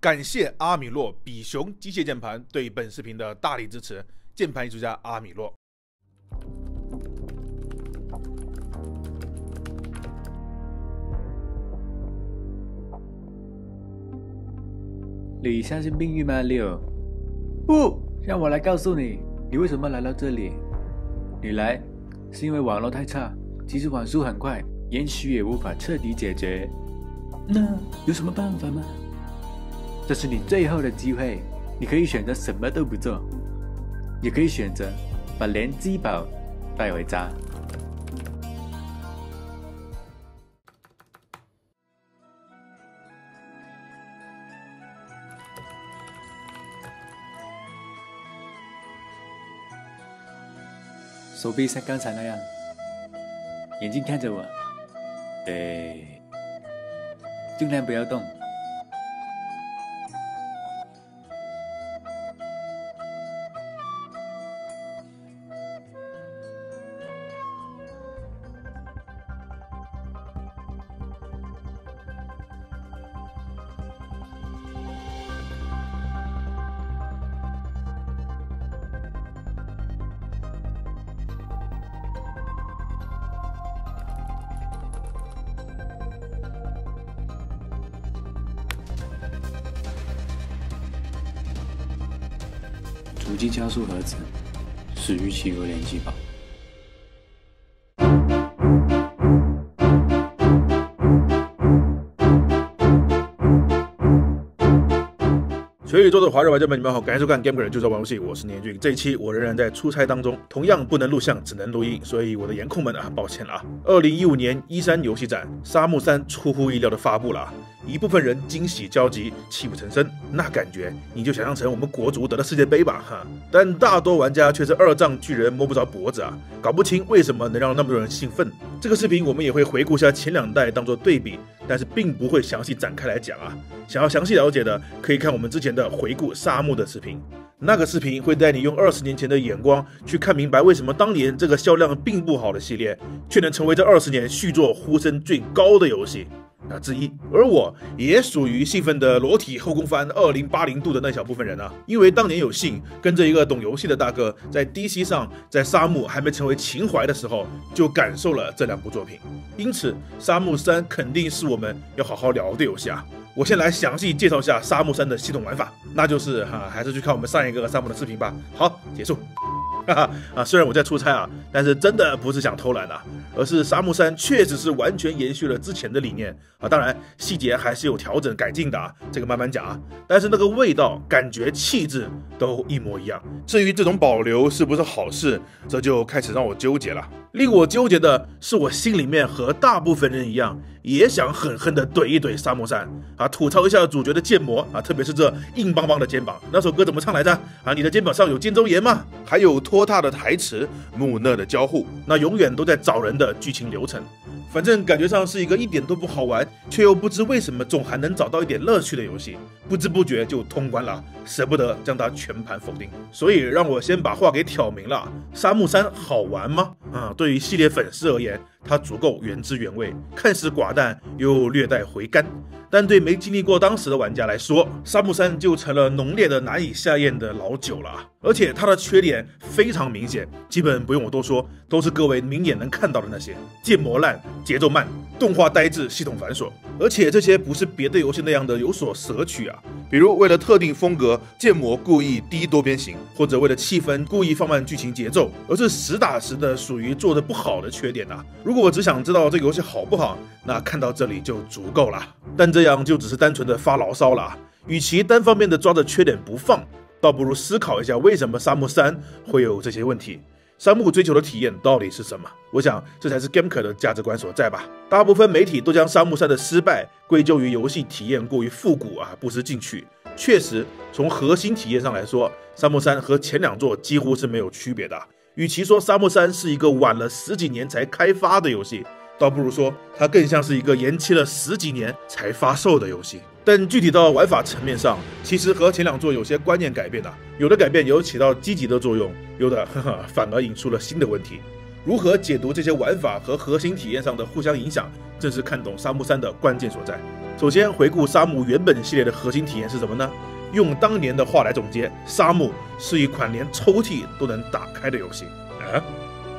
感谢阿米洛比熊机械键盘对本视频的大力支持。键盘艺术家阿米洛。你相信命运吗 ，Leo？ 不，让我来告诉你，你为什么来到这里。你来是因为网络太差，即使网速很快，延续也无法彻底解决。那有什么办法吗？这是你最后的机会，你可以选择什么都不做，也可以选择把联机宝带回家。手臂像刚才那样，眼睛看着我，对，尽量不要动。主机加速盒子始于企鹅联机宝。全宇宙的华人玩家们，你们好，感谢收看 Gamer 就在玩游戏，我是年俊。这一期我仍然在出差当中，同样不能录像，只能录音，所以我的颜控们抱歉了2015年E3游戏展，沙漠3出乎意料的发布了一部分人惊喜交集，泣不成声，那感觉你就想象成我们国足得了世界杯吧哈！但大多玩家却是二丈巨人摸不着脖子搞不清为什么能让那么多人兴奋。这个视频我们也会回顾下前2代当做对比，但是并不会详细展开来讲想要详细了解的，可以看我们之前的回顾沙漠的视频。那个视频会带你用20年前的眼光去看明白，为什么当年这个销量并不好的系列，却能成为这20年续作呼声最高的游戏之一。而我也属于兴奋的裸体后空翻2080度的那小部分人因为当年有幸跟着一个懂游戏的大哥，在 DC 上，在沙漠还没成为情怀的时候，就感受了这2部作品。因此沙漠3肯定是我们要好好聊的游戏我先来详细介绍一下沙漠3的系统玩法，那就是还是去看我们上一个沙漠的视频吧。好，结束。虽然我在出差但是真的不是想偷懒而是沙漠3确实是完全延续了之前的理念当然细节还是有调整改进的这个慢慢讲但是那个味道、感觉、气质都一模一样。至于这种保留是不是好事，这就开始让我纠结了。令我纠结的是，我心里面和大部分人一样，也想狠狠地怼一怼沙漠3吐槽一下主角的建模特别是这硬邦邦的肩膀。那首歌怎么唱来着你的肩膀上有肩周炎吗？还有拖沓的台词、木讷的交互，那永远都在找人的剧情流程。反正感觉上是一个一点都不好玩，却又不知为什么总还能找到一点乐趣的游戏，不知不觉就通关了，舍不得将它全盘否定。所以让我先把话给挑明了，沙漠3好玩吗？对于系列粉丝而言，它足够原汁原味，看似寡淡又略带回甘。但对没经历过当时的玩家来说，沙漠3就成了浓烈的难以下咽的老酒了。而且它的缺点非常明显，基本不用我多说，都是各位明眼能看到的那些：建模烂、节奏慢、动画呆滞、系统繁琐。而且这些不是别的游戏那样的有所舍取比如为了特定风格，建模故意低多边形，或者为了气氛故意放慢剧情节奏，而是实打实的属于做得不好的缺点如果我只想知道这个游戏好不好，那看到这里就足够了。但这样就只是单纯的发牢骚了。与其单方面的抓着缺点不放，倒不如思考一下为什么沙漠3会有这些问题。沙漠追求的体验到底是什么？我想这才是 Gameker 的价值观所在吧。大部分媒体都将沙漠3的失败归咎于游戏体验过于复古不思进取。确实，从核心体验上来说，沙漠3和前2作几乎是没有区别的。与其说沙漠3是一个晚了10几年才开发的游戏，倒不如说它更像是一个延期了10几年才发售的游戏。但具体到玩法层面上，其实和前2作有些观念改变有的改变有起到积极的作用，有的反而引出了新的问题。如何解读这些玩法和核心体验上的互相影响，正是看懂沙漠3的关键所在。首先，回顾沙漠原本系列的核心体验是什么呢？用当年的话来总结，沙漠是一款连抽屉都能打开的游戏。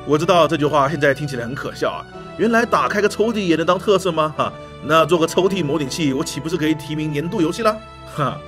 我知道这句话现在听起来很可笑啊，原来打开个抽屉也能当特色吗？那做个抽屉模拟器，我岂不是可以提名年度游戏啦？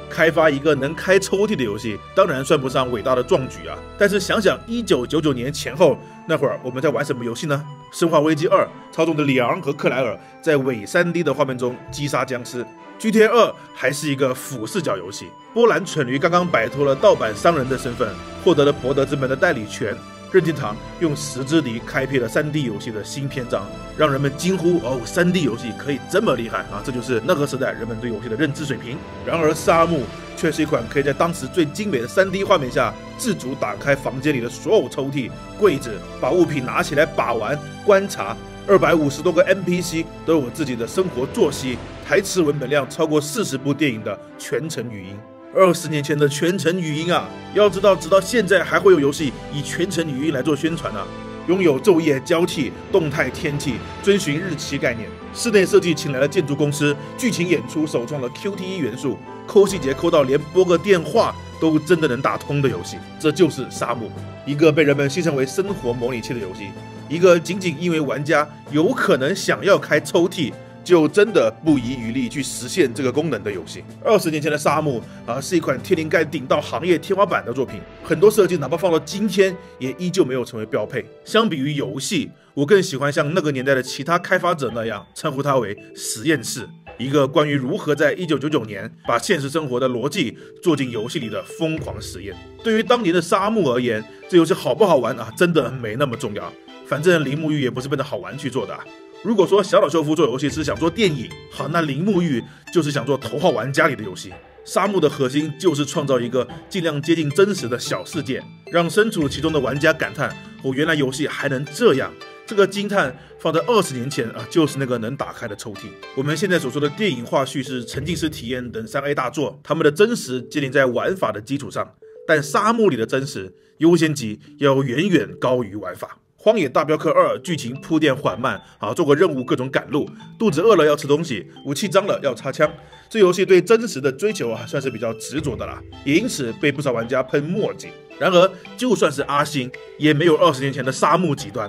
开发一个能开抽屉的游戏，当然算不上伟大的壮举啊。但是想想1999年前后那会儿，我们在玩什么游戏呢？生化危机2操纵的里昂和克莱尔在伪 3D 的画面中击杀僵尸。GTA 2还是一个俯视角游戏，波兰蠢驴刚刚摆脱了盗版商人的身份，获得了博德之门的代理权。任天堂用十之敌开辟了 3D 游戏的新篇章，让人们惊呼3D 游戏可以这么厉害啊！这就是那个时代人们对游戏的认知水平。然而沙漠却是一款可以在当时最精美的 3D 画面下自主打开房间里的所有抽屉、柜子，把物品拿起来把玩、观察。250多个 NPC 都有自己的生活作息，台词文本量超过40部电影的全程语音。20年前的全程语音啊，要知道直到现在还会有游戏以全程语音来做宣传啊。拥有昼夜交替、动态天气、遵循日期概念，室内设计请来了建筑公司，剧情演出首创了 QTE 元素，抠细节抠到连拨个电话都真的能打通的游戏。这就是沙漠，一个被人们戏称为生活模拟器的游戏，一个仅仅因为玩家有可能想要开抽屉，就真的不遗余力去实现这个功能的游戏。20年前的沙漠是一款天灵盖顶到行业天花板的作品，很多设计哪怕放到今天也依旧没有成为标配。相比于游戏，我更喜欢像那个年代的其他开发者那样称呼它为实验室，一个关于如何在1999年把现实生活的逻辑做进游戏里的疯狂实验。对于当年的沙漠而言，这游戏好不好玩真的没那么重要，反正铃木玉也不是奔着好玩去做的如果说小岛秀夫做游戏是想做电影，那铃木玉就是想做头号玩家里的游戏。沙漠的核心就是创造一个尽量接近真实的小世界，让身处其中的玩家感叹原来游戏还能这样。这个惊叹放在20年前就是那个能打开的抽屉。我们现在所说的电影化叙事、沉浸式体验等3A 大作，他们的真实建立在玩法的基础上，但沙漠里的真实优先级要远远高于玩法。荒野大镖客2剧情铺垫缓慢做个任务各种赶路，肚子饿了要吃东西，武器脏了要擦枪。这游戏对真实的追求算是比较执着的啦，也因此被不少玩家喷墨迹。然而就算是阿星，也没有20年前的沙漠极端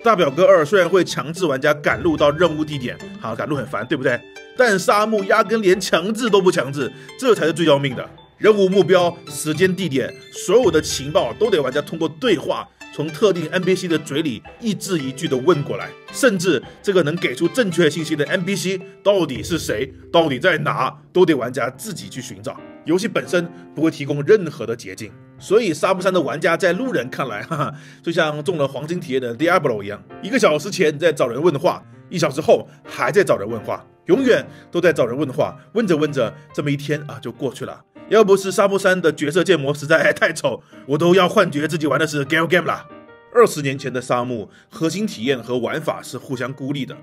大表哥2虽然会强制玩家赶路到任务地点，赶路很烦，对不对？但沙漠压根连强制都不强制，这才是最要命的。任务目标、时间、地点，所有的情报都得玩家通过对话从特定 NPC 的嘴里一字一句的问过来，甚至这个能给出正确信息的 NPC 到底是谁，到底在哪，都得玩家自己去寻找。游戏本身不会提供任何的捷径，所以沙漠3的玩家在路人看来，就像中了黄金体验的 Diablo 一样，1个小时前在找人问话，1小时后还在找人问话，永远都在找人问话，问着问着，这么一天就过去了。要不是沙漠3的角色建模实在太丑，我都要幻觉自己玩的是 Galgame 啦。20年前的沙漠，核心体验和玩法是互相孤立的。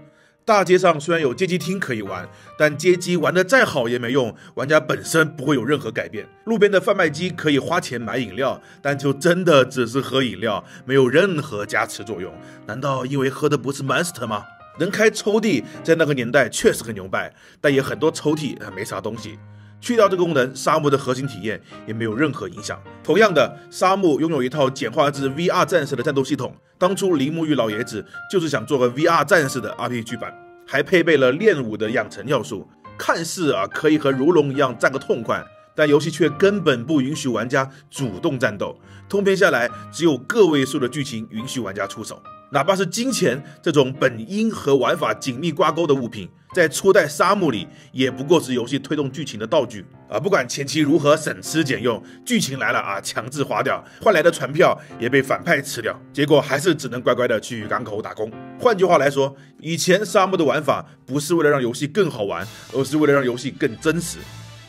大街上虽然有街机厅可以玩，但街机玩得再好也没用，玩家本身不会有任何改变。路边的贩卖机可以花钱买饮料，但就真的只是喝饮料，没有任何加持作用。难道因为喝的不是 Monster 吗？能开抽屉在那个年代确实很牛掰，但也很多抽屉没啥东西。去掉这个功能，沙漠的核心体验也没有任何影响。同样的，沙漠拥有一套简化至 VR 战士的战斗系统，当初铃木玉老爷子就是想做个 VR 战士的 RPG 版，还配备了练武的养成要素，看似可以和如龙一样战个痛快，但游戏却根本不允许玩家主动战斗，通篇下来只有个位数的剧情允许玩家出手。哪怕是金钱这种本应和玩法紧密挂钩的物品，在初代沙漠里也不过是游戏推动剧情的道具不管前期如何省吃俭用，剧情来了强制花掉，换来的船票也被反派吃掉，结果还是只能乖乖的去港口打工。换句话来说，以前沙漠的玩法不是为了让游戏更好玩，而是为了让游戏更真实。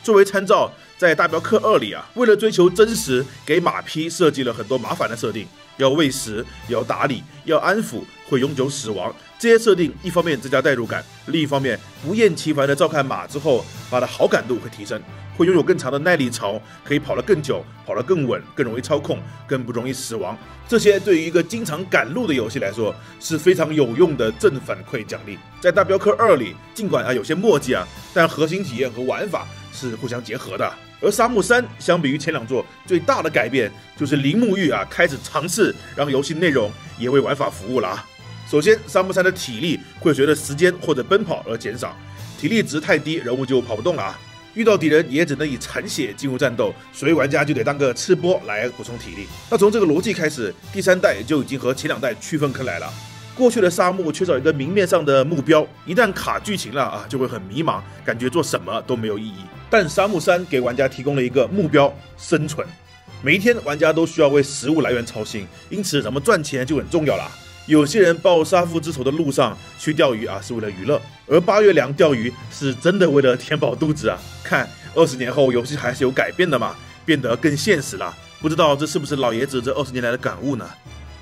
作为参照，在大镖客2里为了追求真实，给马匹设计了很多麻烦的设定，要喂食，要打理，要安抚，会永久死亡，这些设定一方面增加代入感，另一方面不厌其烦的照看马之后，马的好感度会提升，会拥有更长的耐力槽，可以跑得更久，跑得更稳，更容易操控，更不容易死亡。这些对于一个经常赶路的游戏来说是非常有用的正反馈奖励。在大镖客2里，尽管有些墨迹但核心体验和玩法是互相结合的。而沙漠3相比于前2座最大的改变就是铃木玉开始尝试让游戏内容也为玩法服务了。首先，沙漠3的体力会随着时间或者奔跑而减少，体力值太低，人物就跑不动了遇到敌人也只能以残血进入战斗，所以玩家就得当个吃播来补充体力。那从这个逻辑开始，第3代就已经和前2代区分开来了。过去的沙漠缺少一个明面上的目标，一旦卡剧情了就会很迷茫，感觉做什么都没有意义。但沙漠3给玩家提供了一个目标：生存。每一天玩家都需要为食物来源操心，因此怎么赚钱就很重要啦。有些人报杀父之仇的路上去钓鱼是为了娱乐，而八月凉钓鱼是真的为了填饱肚子看20年后游戏还是有改变的嘛，变得更现实了。不知道这是不是老爷子这20年来的感悟呢？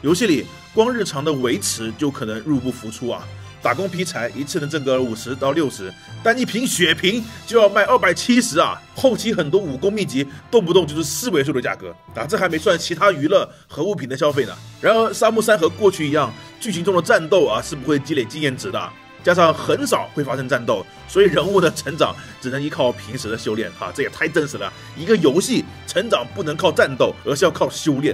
游戏里光日常的维持就可能入不敷出打工劈柴一次能挣个50到60，但一瓶血瓶就要卖270后期很多武功秘籍动不动就是4位数的价格这还没算其他娱乐和物品的消费呢。然而沙漠3和过去一样，剧情中的战斗是不会积累经验值的，加上很少会发生战斗，所以人物的成长只能依靠平时的修炼这也太真实了。一个游戏成长不能靠战斗，而是要靠修炼。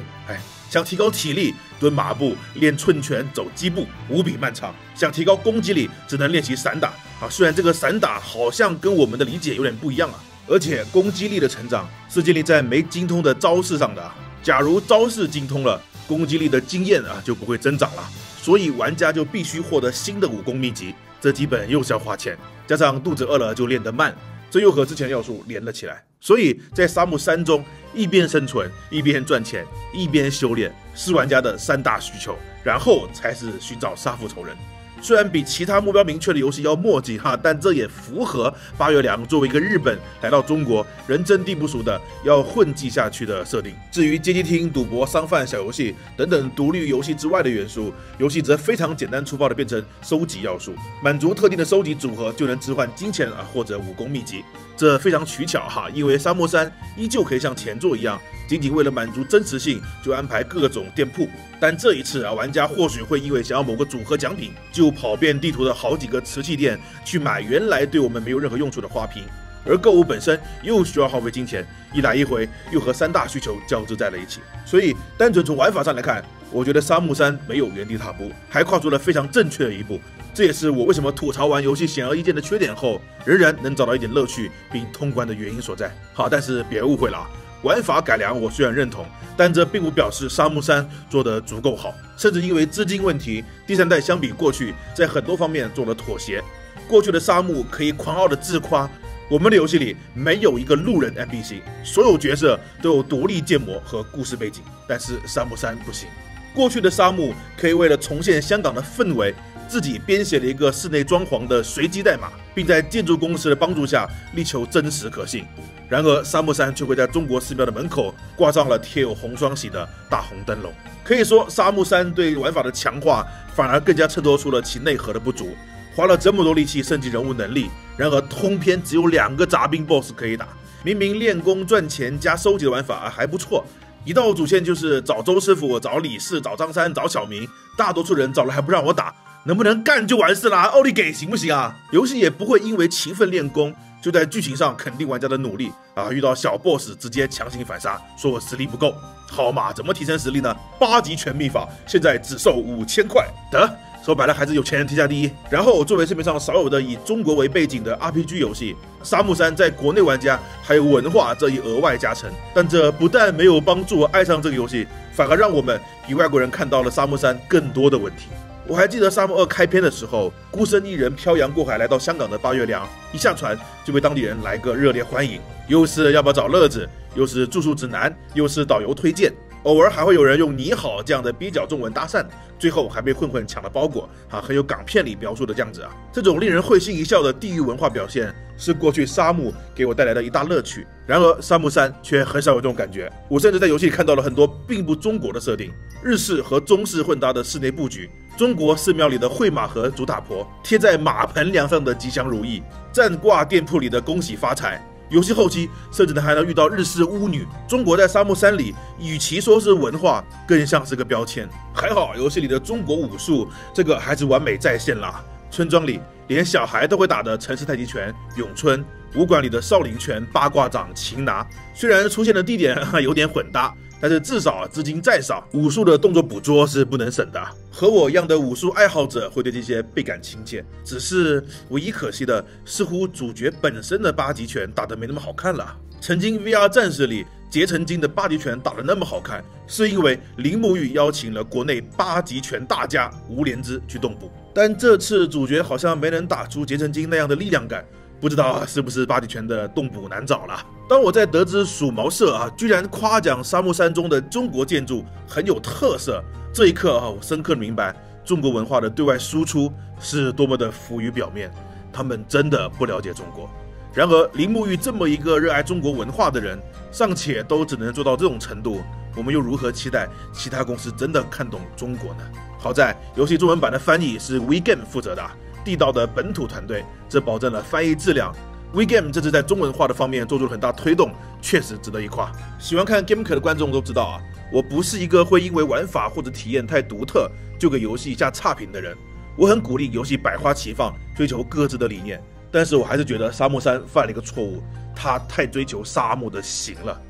想提高体力，蹲马步、练寸拳、走基步，无比漫长。想提高攻击力，只能练习散打虽然这个散打好像跟我们的理解有点不一样而且攻击力的成长是建立在没精通的招式上的假如招式精通了，攻击力的经验就不会增长了。所以玩家就必须获得新的武功秘籍，这基本又是要花钱，加上肚子饿了就练得慢，这又和之前的要素连了起来。所以在沙漠3中，一边生存，一边赚钱，一边修炼，是玩家的3大需求，然后才是寻找杀父仇人。虽然比其他目标明确的游戏要墨迹但这也符合八月凉作为一个日本来到中国人生地不熟的要混迹下去的设定。至于街机厅、赌博、商贩、小游戏等等独立于游戏之外的元素，游戏则非常简单粗暴的变成收集要素，满足特定的收集组合就能置换金钱或者武功秘籍。这非常取巧因为沙漠3依旧可以像前作一样，仅仅为了满足真实性就安排各种店铺，但这一次玩家或许会因为想要某个组合奖品，就跑遍地图的好几个瓷器店去买原来对我们没有任何用处的花瓶，而购物本身又需要耗费金钱，一来一回又和3大需求交织在了一起。所以单纯从玩法上来看，我觉得沙漠3没有原地踏步，还跨出了非常正确的一步。这也是我为什么吐槽完游戏显而易见的缺点后，仍然能找到一点乐趣并通关的原因所在。但是别误会了玩法改良我虽然认同，但这并不表示沙漠3做得足够好，甚至因为资金问题，第3代相比过去在很多方面做了妥协。过去的沙漠可以狂傲的自夸，我们的游戏里没有一个路人 NPC， 所有角色都有独立建模和故事背景，但是沙漠3不行。过去的沙漠可以为了重现香港的氛围，自己编写了一个室内装潢的随机代码，并在建筑公司的帮助下力求真实可信。然而沙漠3却会在中国寺庙的门口挂上了贴有红双喜的大红灯笼。可以说沙漠3对玩法的强化反而更加衬托出了其内核的不足，花了这么多力气升级人物能力，然而通篇只有2个杂兵 BOSS 可以打。明明练功赚钱加收集的玩法还不错，一到主线就是找周师傅、找李四、找张三、找小明，大多数人找了还不让我打，能不能干就完事啦？奥利给行不行游戏也不会因为勤奋练功就在剧情上肯定玩家的努力遇到小 boss 直接强行反杀，说我实力不够。好嘛，怎么提升实力呢？8级全秘法现在只售5000块，得说白了还是有钱人天下第一。然后作为市面上少有的以中国为背景的 RPG 游戏，沙漠3在国内玩家还有文化这一额外加成，但这不但没有帮助我爱上这个游戏，反而让我们比外国人看到了沙漠3更多的问题。我还记得沙漠2开篇的时候，孤身一人漂洋过海来到香港的八月凉，一下船就被当地人来个热烈欢迎，又是要不要找乐子，又是住宿指南，又是导游推荐，偶尔还会有人用你好这样的蹩脚中文搭讪，最后还被混混抢了包裹很有港片里描述的这样子这种令人会心一笑的地域文化表现，是过去沙漠给我带来的一大乐趣。然而沙漠3却很少有这种感觉，我甚至在游戏里看到了很多并不中国的设定，日式和中式混搭的室内布局，中国寺庙里的会马和主打婆，贴在马盆梁上的吉祥如意，占卦店铺里的恭喜发财。游戏后期甚至还能遇到日式巫女。中国在沙漠3里，与其说是文化，更像是个标签。还好游戏里的中国武术这个还是完美再现啦。村庄里连小孩都会打的城市太极拳、咏春，武馆里的少林拳、八卦掌、擒拿，虽然出现的地点有点混搭，但是至少资金再少，武术的动作捕捉是不能省的。和我一样的武术爱好者会对这些倍感亲切，只是唯一可惜的，似乎主角本身的八极拳打得没那么好看了。曾经 VR 战士里结成金的八极拳打得那么好看，是因为铃木玉邀请了国内八极拳大家吴连枝去动捕，但这次主角好像没能打出结成金那样的力量感，不知道是不是八极拳的动捕难找了。当我在得知鼠毛社居然夸奖沙漠3中的中国建筑很有特色，这一刻我深刻明白中国文化的对外输出是多么的浮于表面，他们真的不了解中国。然而铃木玉这么一个热爱中国文化的人，尚且都只能做到这种程度，我们又如何期待其他公司真的看懂中国呢？好在游戏中文版的翻译是 WeGame 负责的，地道的本土团队，这保证了翻译质量。WeGame 这次在中文化的方面做出了很大推动，确实值得一夸。喜欢看 Gameker 的观众都知道我不是一个会因为玩法或者体验太独特就给游戏下差评的人。我很鼓励游戏百花齐放，追求各自的理念，但是我还是觉得沙漠3犯了一个错误，他太追求沙漠的形了。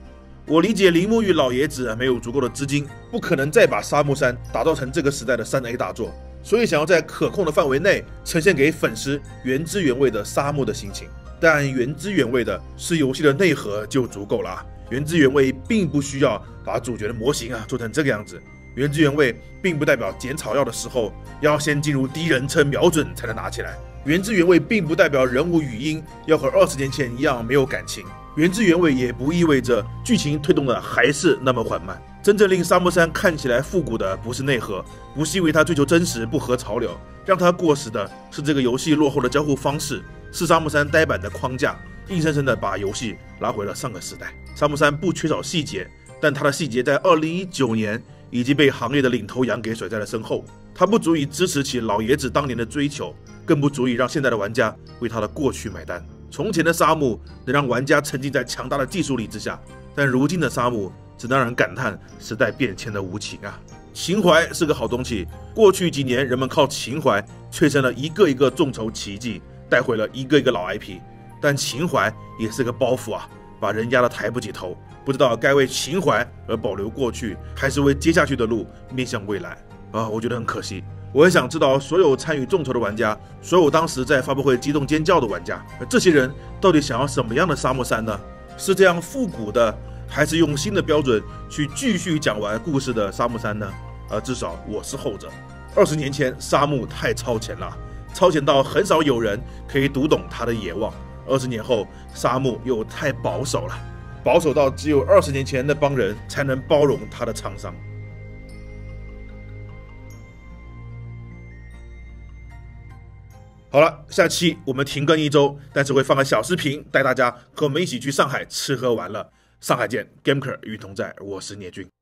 我理解铃木玉老爷子没有足够的资金，不可能再把沙漠3打造成这个时代的3A 大作，所以想要在可控的范围内呈现给粉丝原汁原味的沙漠的心情。但原汁原味的是游戏的内核就足够了，原汁原味并不需要把主角的模型做成这个样子，原汁原味并不代表捡草药的时候要先进入第一人称瞄准才能拿起来，原汁原味并不代表人物语音要和20年前一样没有感情，原汁原味也不意味着剧情推动的还是那么缓慢。真正令沙漠3看起来复古的不是内核，不是因为它追求真实不合潮流，让它过时的是这个游戏落后的交互方式，是沙漠3呆板的框架，硬生生的把游戏拉回了上个时代。沙漠3不缺少细节，但它的细节在2019年已经被行业的领头羊给甩在了身后，它不足以支持起老爷子当年的追求，更不足以让现在的玩家为他的过去买单。从前的沙漠能让玩家沉浸在强大的技术力之下，但如今的沙漠只能让人感叹时代变迁的无情啊！情怀是个好东西，过去几年人们靠情怀催生了一个一个众筹奇迹，带回了一个一个老 IP， 但情怀也是个包袱啊，把人压得抬不起头，不知道该为情怀而保留过去，还是为接下去的路面向未来我觉得很可惜。我很想知道所有参与众筹的玩家，所有当时在发布会激动尖叫的玩家，这些人到底想要什么样的沙漠3呢？是这样复古的，还是用新的标准去继续讲完故事的沙漠3呢？至少我是后者。20年前沙漠太超前了，超前到很少有人可以读懂他的野望。20年后沙漠又太保守了，保守到只有20年前那帮人才能包容他的沧桑。好了，下期我们停更1周，但是会放个小视频带大家和我们一起去上海吃喝玩乐。上海见 ，Gameker 与同在，我是聂俊。